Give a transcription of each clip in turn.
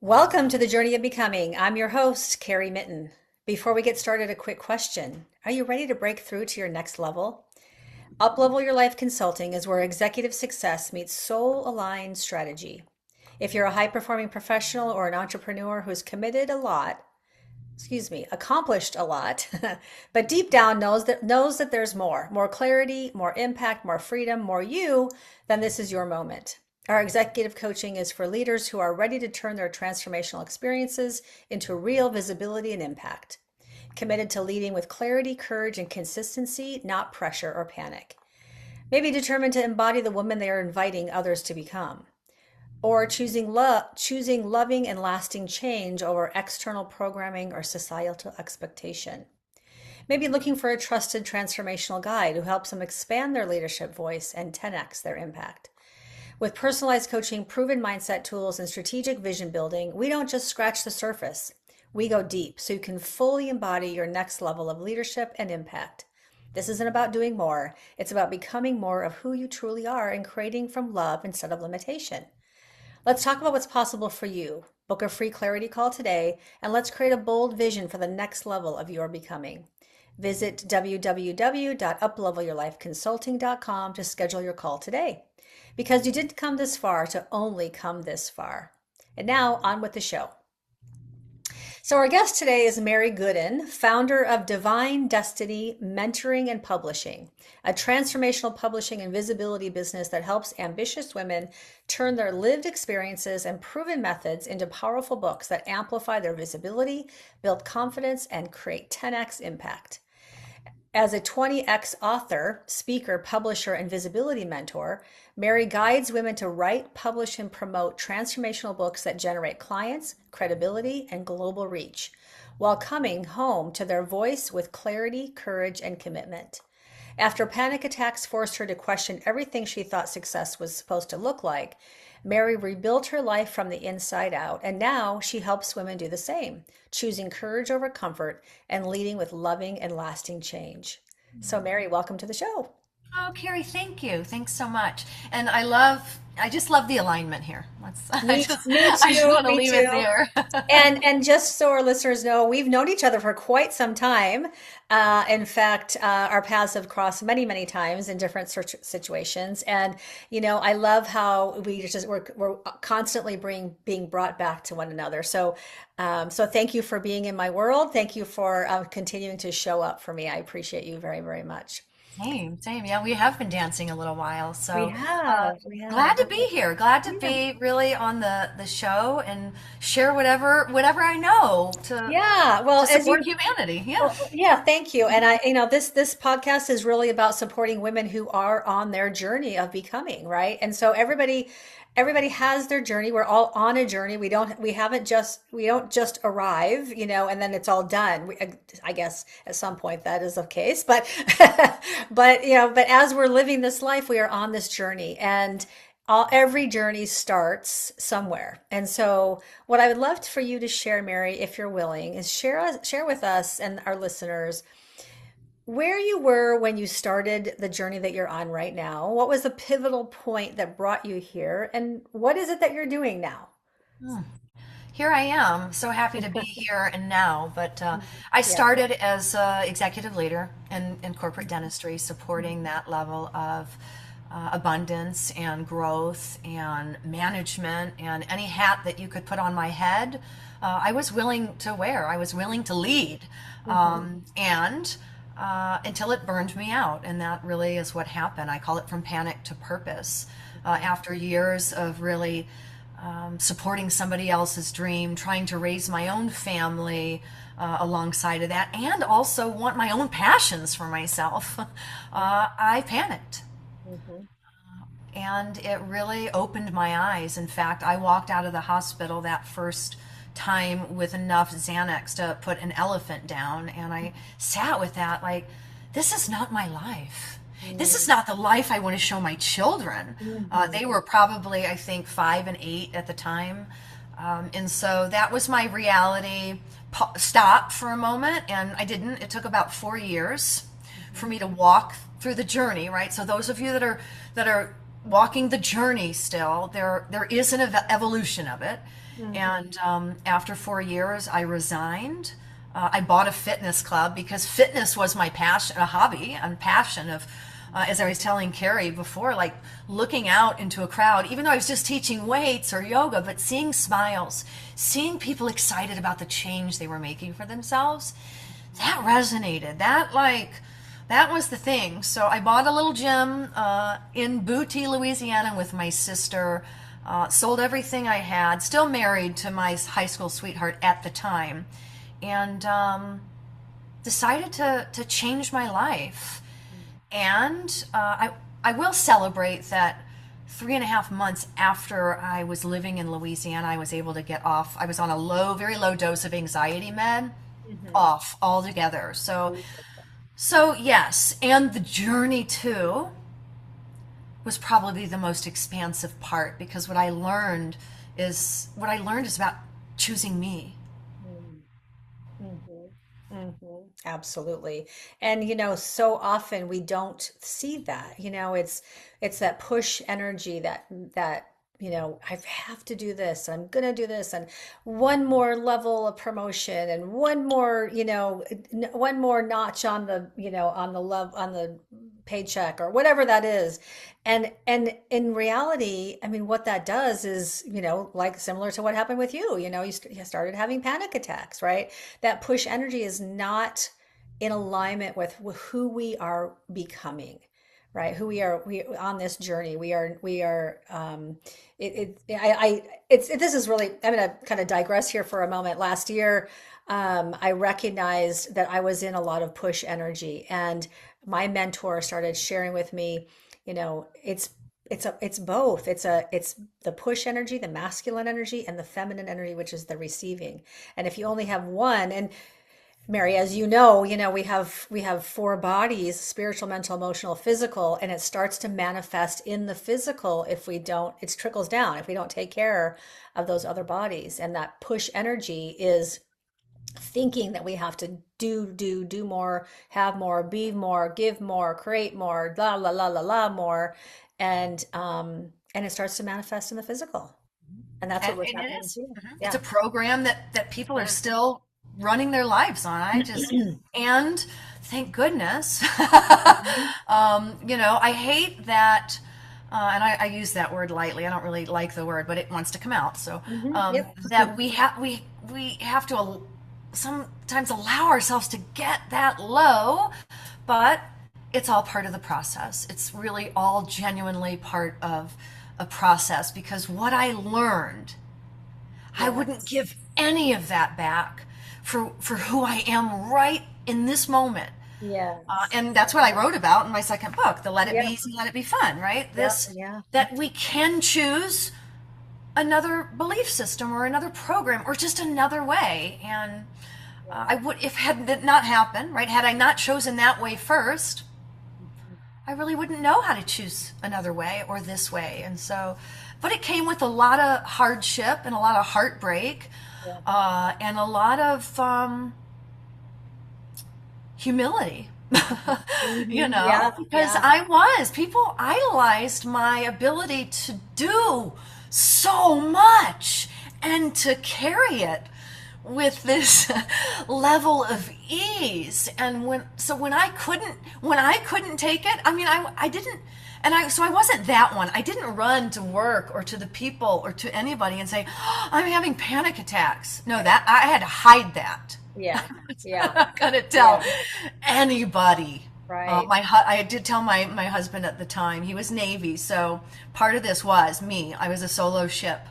Welcome to the Journey of Becoming. I'm your host, Karrie Mitten. Before we get started, a quick question. Are you ready to break through to your next level? Uplevel Your Life Consulting is where executive success meets soul aligned strategy. If you're a high performing professional or an entrepreneur who's accomplished a lot, but deep down knows that there's more clarity, more impact, more freedom, more you, then this is your moment. Our executive coaching is for leaders who are ready to turn their transformational experiences into real visibility and impact, committed to leading with clarity, courage, and consistency, not pressure or panic. Maybe determined to embody the woman they are inviting others to become, or choosing loving and lasting change over external programming or societal expectation. Maybe looking for a trusted transformational guide who helps them expand their leadership voice and 10x their impact. With personalized coaching, proven mindset tools, and strategic vision building, we don't just scratch the surface. We go deep so you can fully embody your next level of leadership and impact. This isn't about doing more. It's about becoming more of who you truly are and creating from love instead of limitation. Let's talk about what's possible for you. Book a free clarity call today, and let's create a bold vision for the next level of your becoming. Visit www.uplevelyourlifeconsulting.com to schedule your call today, because you didn't come this far to only come this far. And now on with the show. So our guest today is Mary Gooden, founder of Divine Destiny Mentoring and Publishing, a transformational publishing and visibility business that helps ambitious women turn their lived experiences and proven methods into powerful books that amplify their visibility, build confidence, and create 10x impact. As a 20x author, speaker, publisher, and visibility mentor, Mary guides women to write, publish, and promote transformational books that generate clients, credibility, and global reach, while coming home to their voice with clarity, courage, and commitment. After panic attacks forced her to question everything she thought success was supposed to look like, Mary rebuilt her life from the inside out, and now she helps women do the same, choosing courage over comfort and leading with loving and lasting change. So, Mary, welcome to the show. Oh, Carrie, thank you. Thanks so much. And I just love the alignment here. Me I just too, want to me leave it too. there. And just so our listeners know, we've known each other for quite some time. In fact, our paths have crossed many times in different situations. And I love how we're constantly being brought back to one another. So thank you for being in my world. Thank you for continuing to show up for me. I appreciate you very much. Same, same. Yeah, we have been dancing a little while. We So have, we have. glad to be here. Glad to Yeah. be really on the show and share whatever I know Yeah. to Well, as support you humanity. Yeah. Well, yeah, thank you. And this podcast is really about supporting women who are on their journey of becoming, right? And so everybody has their journey. We're all on a journey. We don't just arrive, and then it's all done. I guess at some point that is the case, but but as we're living this life, we are on this journey, and every journey starts somewhere. And so, what I would love for you to share, Mary, if you're willing, is share with us and our listeners where you were when you started the journey that you're on right now. What was the pivotal point that brought you here, and what is it that you're doing now? Hmm. Here I am, so happy to be here and now. But I Yeah. started as an executive leader in corporate dentistry, supporting that level of abundance and growth and management and any hat that you could put on my head. I was willing to wear. I was willing to lead, Hmm. and until it burned me out, and that really is what happened. I call it from panic to purpose. After years of really supporting somebody else's dream, trying to raise my own family alongside of that, and also want my own passions for myself, I panicked. Hmm. And it really opened my eyes. In fact, I walked out of the hospital that first time with enough Xanax to put an elephant down, and I sat with that like, this is not my life. This is not the life I want to show my children. Hmm. They were probably, I think, 5 and 8 at the time. And so that was my reality. Stop for a moment, and I didn't. It took about 4 years for me to walk through the journey, right? So those of you that are walking the journey still. There is an evolution of it. Mhm. And after 4 years, I resigned. I bought a fitness club because fitness was my passion, a hobby and passion of, as I was telling Karrie before, like looking out into a crowd, even though I was just teaching weights or yoga, but seeing smiles, seeing people excited about the change they were making for themselves, that resonated. That was the thing. So I bought a little gym in Booty, Louisiana, with my sister. Sold everything I had. Still married to my high school sweetheart at the time, and decided to change my life. And I will celebrate that 3.5 months after I was living in Louisiana, I was able to get off. I was on a very low dose of anxiety med, Mhm. off altogether. So yes, and the journey too was probably the most expansive part because what I learned is about choosing me. Mhm. Mhm. Mhm. Absolutely. And so often we don't see that. It's that push energy that I have to do this, I'm gonna do this, and one more level of promotion and one more, one more notch on the, on the love on the paycheck or whatever that is. And in reality, I mean, what that does is, like similar to what happened with you, you started having panic attacks, right? That push energy is not in alignment with who we are becoming, right? Who we on this journey. We are this is really, I'm going to kind of digress here for a moment. Last year, I recognized that I was in a lot of push energy, and my mentor started sharing with me, it's both. It's the push energy, the masculine energy, and the feminine energy, which is the receiving. And if you only have one, and Mary, as we have four bodies: spiritual, mental, emotional, physical, and it starts to manifest in the physical if we don't, it trickles down if we don't take care of those other bodies. And that push energy is thinking that we have to do more, have more, be more, give more, create more, la la la la la more. And it starts to manifest in the physical. And that's what was And it happening with is. you. It's Yeah. a program that people are Yeah. still running their lives on. And thank goodness. Mhm. I hate that, and I use that word lightly. I don't really like the word, but it wants to come out. So Mhm. Yep. that we have to sometimes allow ourselves to get that low, but it's all part of the process. It's really all genuinely part of a process because what I learned, I wouldn't Yes. give any of that back for who I am right in this moment. Yes. And that's what I wrote about in my second book, the Let It Be Yep. Easy, Let It Be Fun, right? Yep. This, Yeah. that we can choose another belief system or another program or just another way. And Yeah. I would, if had that not happened, right, had I not chosen that way first, Mhm. I really wouldn't know how to choose another way or this way. And so, but it came with a lot of hardship and a lot of heartbreak, Yeah. and a lot of humility. Yeah. Because Yeah. people idolized my ability to do so much and to carry it with this level of ease. And when I couldn't take it, I mean, I didn't, so I wasn't that one. I didn't run to work or to the people or to anybody and say, "Oh, I'm having panic attacks." No, that I had to hide that. Yeah. I'm Yeah. not gonna tell Yeah. anybody. Right. I did tell my husband at the time. He was Navy, so part of this was me. I was a solo ship.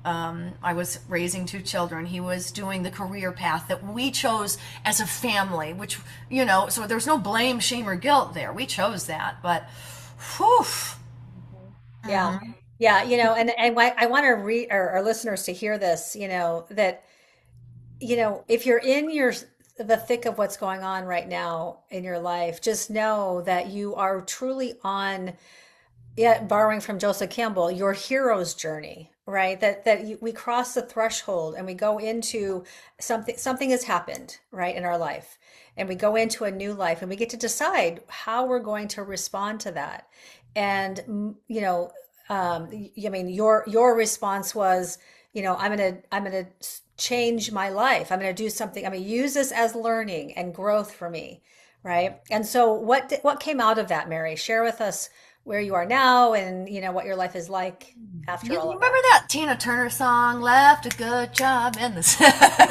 I was raising two children. He was doing the career path that we chose as a family, which, so there's no blame, shame, or guilt there. We chose that, but whew. Mhm. Yeah. Mhm. Yeah. And I want to read our listeners to hear this, that, if you're in the thick of what's going on right now in your life, just know that you are truly on, yeah, borrowing from Joseph Campbell, your hero's journey, right? We cross the threshold and we go into something has happened, right, in our life. And we go into a new life and we get to decide how we're going to respond to that. And I mean, your response was, I'm gonna change my life. I'm gonna do something. I'm gonna use this as learning and growth for me, right? And so, what came out of that, Mary? Share with us where you are now, and what your life is like You after all of remember that. that Tina Turner song, "Left a Good Job in the,"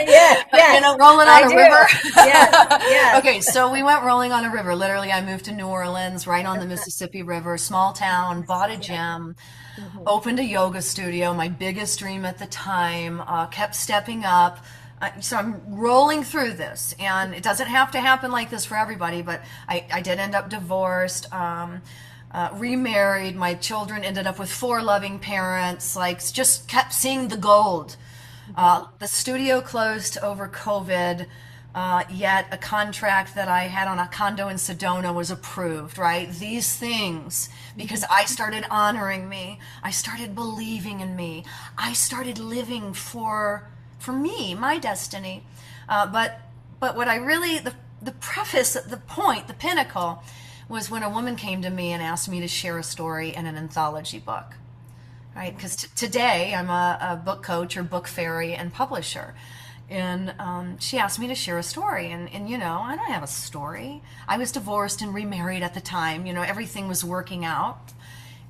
Yes, yes, rolling on I a do. river? Yes, yes. Okay, so we went rolling on a river. Literally, I moved to New Orleans, right on the Mississippi River, small town, bought a Yeah. gym, Hmm. opened a yoga studio, my biggest dream at the time, kept stepping up. So I'm rolling through this, and it doesn't have to happen like this for everybody, but I did end up divorced, remarried. My children ended up with four loving parents, like just kept seeing the gold. The studio closed over COVID. Yet a contract that I had on a condo in Sedona was approved, right? These things, because I started honoring me, I started believing in me, I started living for me, my destiny. But what I really the preface, the point, the pinnacle, was when a woman came to me and asked me to share a story in an anthology book, right? Because today I'm a book coach or book fairy and publisher. And she asked me to share a story. And, I don't have a story. I was divorced and remarried at the time. Everything was working out.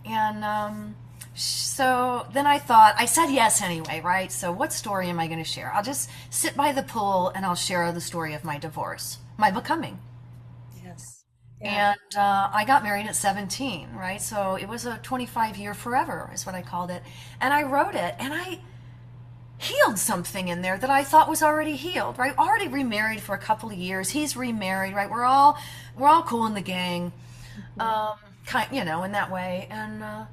And so then I said yes anyway, right? So what story am I going to share? I'll just sit by the pool and I'll share the story of my divorce, my becoming. Yes. Yeah. And I got married at 17, right? So it was a 25-year forever, is what I called it. And I wrote it, and I healed something in there that I thought was already healed, right? Already remarried for a couple of years. He's remarried, right? We're all cool in the gang, Mhm. in that way. And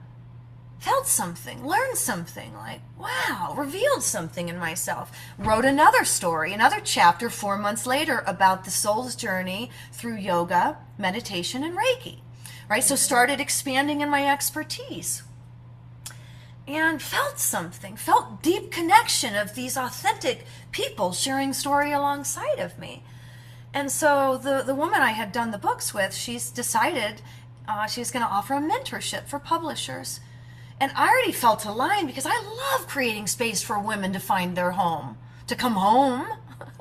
felt something, learned something, like, wow, revealed something in myself. Wrote another story, another chapter 4 months later about the soul's journey through yoga, meditation, and Reiki, right? So started expanding in my expertise and felt something, felt deep connection of these authentic people sharing story alongside of me. And so the woman I had done the books with, she's decided she's going to offer a mentorship for publishers. And I already felt aligned because I love creating space for women to find their home, to come home,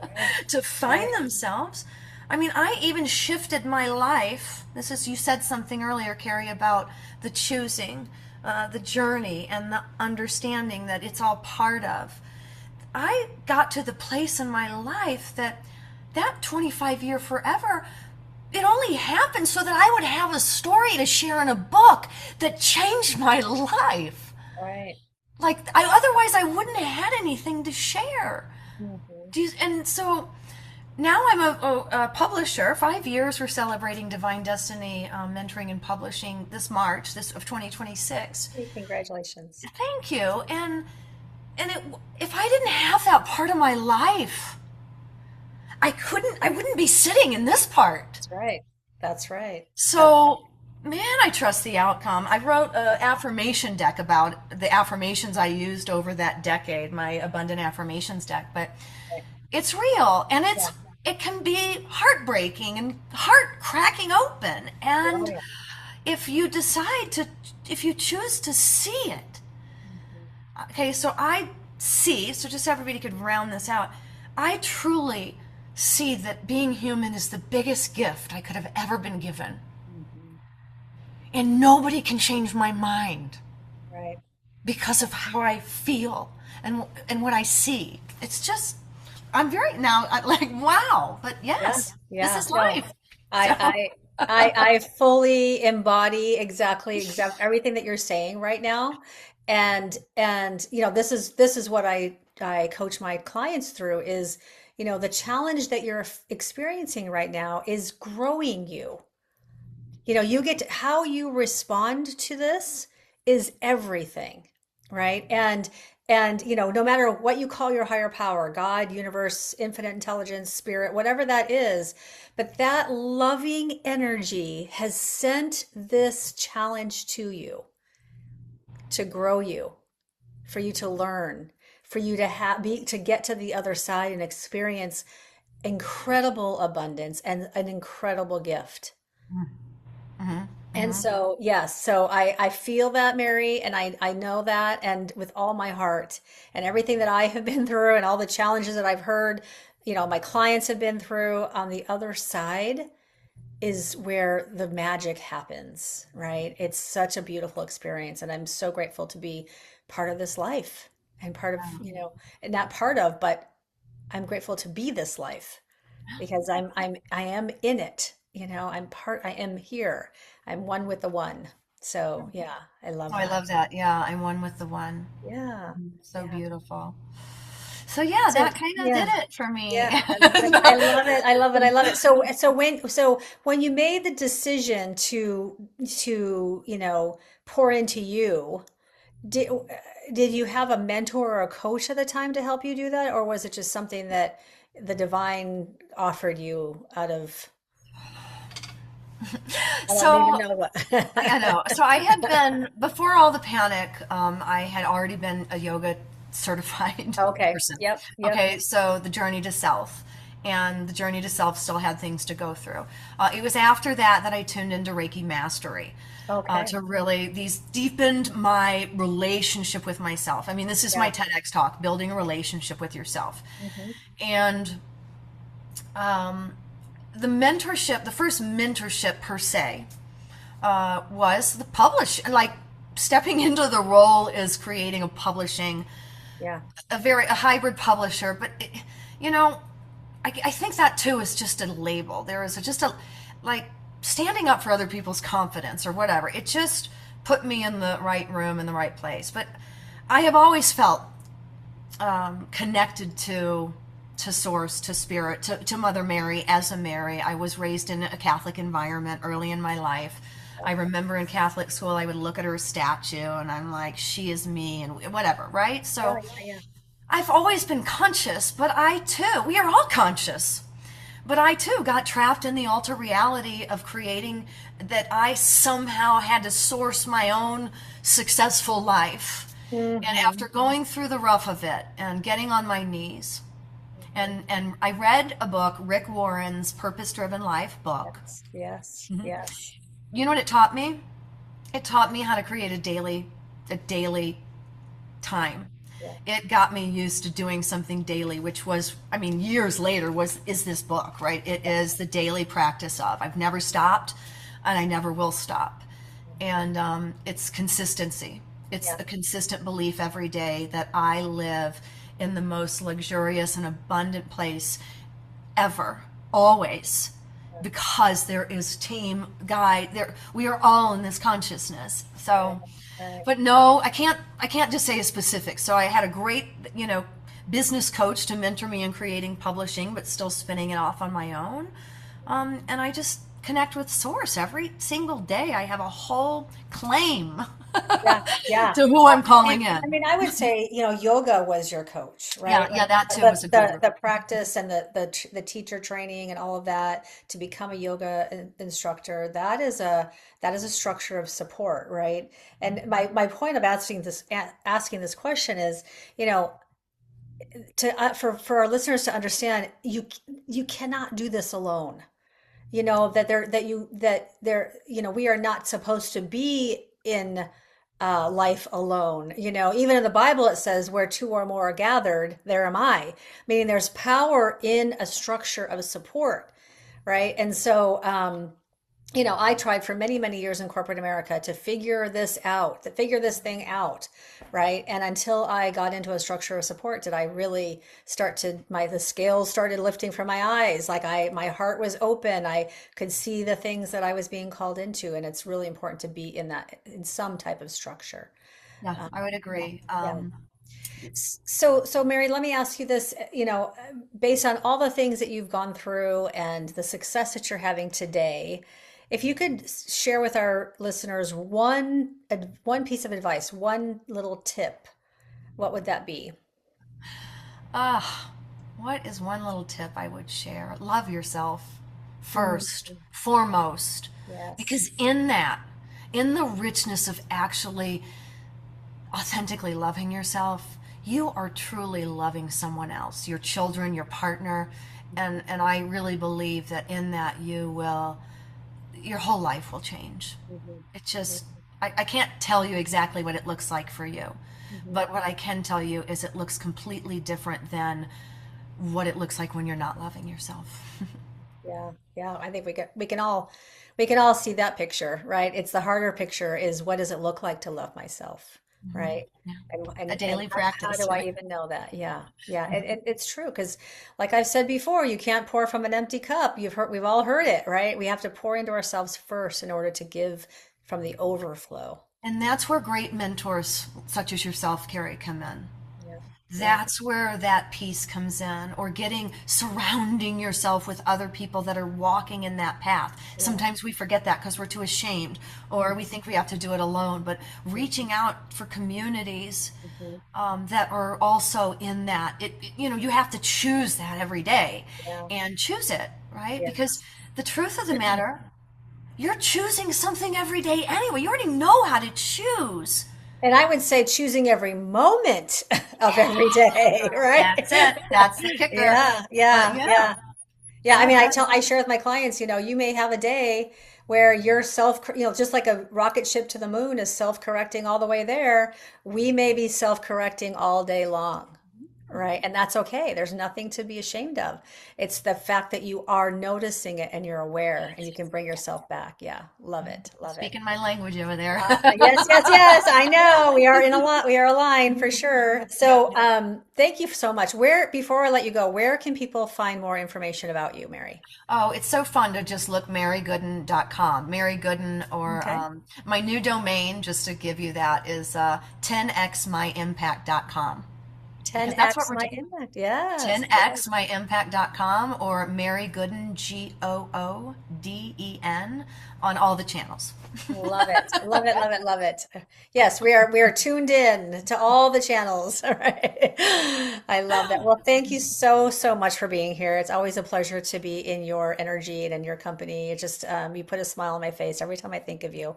Right. to find Right. themselves. I mean, I even shifted my life. You said something earlier, Karrie, about the choosing, the journey, and the understanding that it's all part of. I got to the place in my life that 25-year forever, it only happened so that I would have a story to share in a book that changed my life. Right. Like, otherwise I wouldn't have had anything to share. Mhm. And so now I'm a publisher. 5 years we're celebrating Divine Destiny, mentoring and publishing this March, this of 2026. Hey, congratulations. Thank you. If I didn't have that part of my life, I wouldn't be sitting in this part. That's right. That's right. That's So, man, I trust the outcome. I wrote an affirmation deck about the affirmations I used over that decade, my abundant affirmations deck, but right. it's real and Yeah. it can be heartbreaking and heart cracking open. Oh, And yeah. if you choose to see it, Mhm. okay, so just so everybody could round this out, I truly see that being human is the biggest gift I could have ever been given. Mhm. And nobody can change my mind Right. because of how I feel and what I see. It's just, I'm very now like, wow, but Yeah. yes, this Yeah. is No, life. So, I fully embody exact everything that you're saying right now. And this is what I coach my clients through is, the challenge that you're experiencing right now is growing you. You get to, how you respond to this is everything, right? And no matter what you call your higher power, God, universe, infinite intelligence, spirit, whatever that is, but that loving energy has sent this challenge to you to grow you, for you to learn, for you to to get to the other side and experience incredible abundance and an incredible gift. And Hmm. so, yes, so I feel that, Mary, and I know that, and with all my heart, and everything that I have been through, and all the challenges that I've heard, my clients have been through, on the other side is where the magic happens, right? It's such a beautiful experience, and I'm so grateful to be part of this life and part of, and not part of, but I'm grateful to be this life because I am in it. I am here. I'm one with the one. So yeah, I Oh, love I that. love that. Yeah, I'm one with the one. Yeah. So Yeah. beautiful. So yeah, So that kind of did yeah. it for me. Yeah, I love it. I love it. I love it. I love it. So when you made the decision to, pour into you, did did you have a mentor or a coach at the time to help you do that, or was it just something that the divine offered you out of I don't even So know what. I know. So I had been before all the panic. I had already been a yoga certified Okay. person. Yep. Yep. Okay, so the journey to self, and the journey to self still had things to go through. It was after that that I tuned into Reiki mastery. Okay. To really, these deepened my relationship with myself. I mean, this is my Yeah. TEDx talk, building a relationship with yourself. Hmm. And um, the mentorship, the first mentorship per se, was the publish, like stepping into the role is creating a publishing, Yeah. a hybrid publisher. But you know, I think that too is just a label. There is just a like standing up for other people's confidence or whatever. It just put me in the right room in the right place. But I have always felt connected to source, to spirit, to Mother Mary as a Mary. I was raised in a Catholic environment early in my life. I remember in Catholic school I would look at her statue and I'm like, she is me and whatever, right? Yeah. So Yeah. Yeah. I've always been conscious, but I too, we are all conscious. But I too got trapped in the alter reality of creating that I somehow had to source my own successful life. And Hmm. after going through the rough of it and getting on my knees, and I read a book, Rick Warren's Purpose Driven Life book. Yes. Yes. Yes. You know what it taught me? It taught me how to create a daily time. Yeah. It got me used to doing something daily, which was, I mean, years later is this book, right? It is the daily practice of. I've never stopped, and I never will stop. And it's consistency. It's Yeah. a consistent belief every day that I live in the most luxurious and abundant place ever, always, because there is team guide there. We are all in this consciousness. Right. So, Right. but no, I can't just say a specific. So I had a great, business coach to mentor me in creating publishing, but still spinning it off on my own. And I just connect with source every single day. I have a whole claim Yeah. Yeah. to who I'm And calling I in. mean, I would say, yoga was your coach, Yeah, right? yeah, Like that too the was a the guru. the practice and the teacher training and all of that to become a yoga instructor, that is a structure of support, right? And my point of asking this question is, you know, for our listeners to understand, you cannot do this alone. We are not supposed to be in life alone. Even in the Bible it says where two or more are gathered, there am I, meaning there's power in a structure of support, right? And so I tried for many, many years in corporate America to figure this out, to figure this thing out, right? And until I got into a structure of support, did I really start to the scales started lifting from my eyes. Like my heart was open. I could see the things that I was being called into. And it's really important to be in some type of structure. Yeah, Um, I would yeah. agree. Yeah. So Mary, let me ask you this, based on all the things that you've gone through and the success that you're having today, if you could share with our listeners one piece of advice, one little tip, what would that be? Ah, what is one little tip I would share? Love yourself Mm, first, foremost, yes. because in the richness of actually authentically loving yourself, you are truly loving someone else, your children, your partner, and I really believe that in that your whole life will change. Mhm. It just, I can't tell you exactly what it looks like for you, Mhm. but what I can tell you is it looks completely different than what it looks like when you're not loving yourself. Yeah, yeah. I think we can all see that picture, right? It's the harder picture is what does it look like to love myself, Mhm. right? Yeah. A And daily how practice, do I right? even know that? Yeah, yeah. And, Mhm. and it's true because, like I've said before, you can't pour from an empty cup. We've all heard it, right? We have to pour into ourselves first in order to give from the overflow. And that's where great mentors such as yourself, Carrie, come in. Yeah, yeah, That's where that piece comes in, or surrounding yourself with other people that are walking in that path. yeah. Sometimes we forget that because we're too ashamed, or we think we have to do it alone, but reaching out for communities Mhm. that are also in that, you have to choose that every day Yeah, and choose it, right? Because yes. the truth of the matter, you're choosing something every day anyway. You already know how to choose. And I would say choosing every moment of every day, right? That's it. That's the kicker. Yeah, yeah, Yeah. yeah. Yeah, I Yeah, mean, that, I share with my clients, you may have a day where you're just like a rocket ship to the moon is self-correcting all the way there, we may be self-correcting all day long, right? And that's okay. There's nothing to be ashamed of. It's the fact that you are noticing it and you're aware and you can bring yourself back. Yeah, love it, love it. speaking my language over there. Yes, yes, yes. I know we are in a lot. We are aligned for sure. Yep. So, thank you so much. Before I let you go, where can people find more information about you, Mary? Oh, it's so fun to just look marygooden.com. Mary Gooden, or Okay. my new domain, just to give you that, is 10xmyimpact.com. Because that's what 10x we're my doing. impact. Yes, yes. 10xmyimpact.com or Mary Gooden, Gooden, on all the channels. Love it. Love it. Love it. Love it. Yes, we are tuned in to all the channels. All right. I love that. Well, thank you so, so much for being here. It's always a pleasure to be in your energy and in your company. It just you put a smile on my face every time I think of you.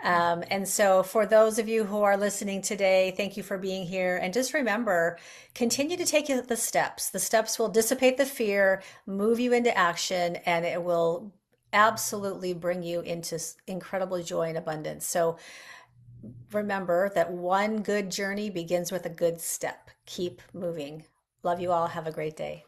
And so for those of you who are listening today, thank you for being here. And just remember, continue to take the steps. The steps will dissipate the fear, move you into action, and it will absolutely bring you into incredible joy and abundance. So remember that one good journey begins with a good step. Keep moving. Love you all. Have a great day.